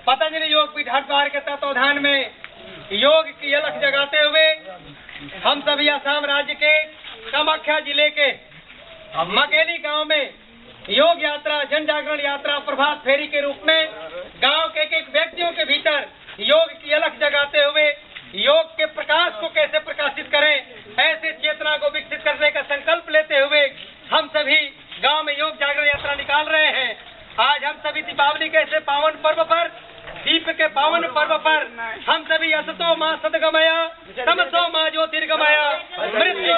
पतंजलि योग पीठ हरिद्वार के तत्वावधान में योग की अलख जगाते हुए हम सभी असम राज्य के कामाख्या जिले के मकेली गांव में योग यात्रा, जन जागरण यात्रा, प्रभात फेरी के रूप में गांव के एक व्यक्तियों के भीतर योग की अलख जगाते हुए योग के प्रकाश को कैसे प्रकाशित करें, ऐसे चेतना को विकसित करने का संकल्प लेते हुए हम सभी गांव में योग जागरण यात्रा निकाल रहे हैं। आज हम सभी दीपावली के ऐसे पावन पर्व पर, दीप के पावन पर्व पर हम सभी असतो मां सदगमया, तमसो मां ज्योतिर्गमया, मृत्यु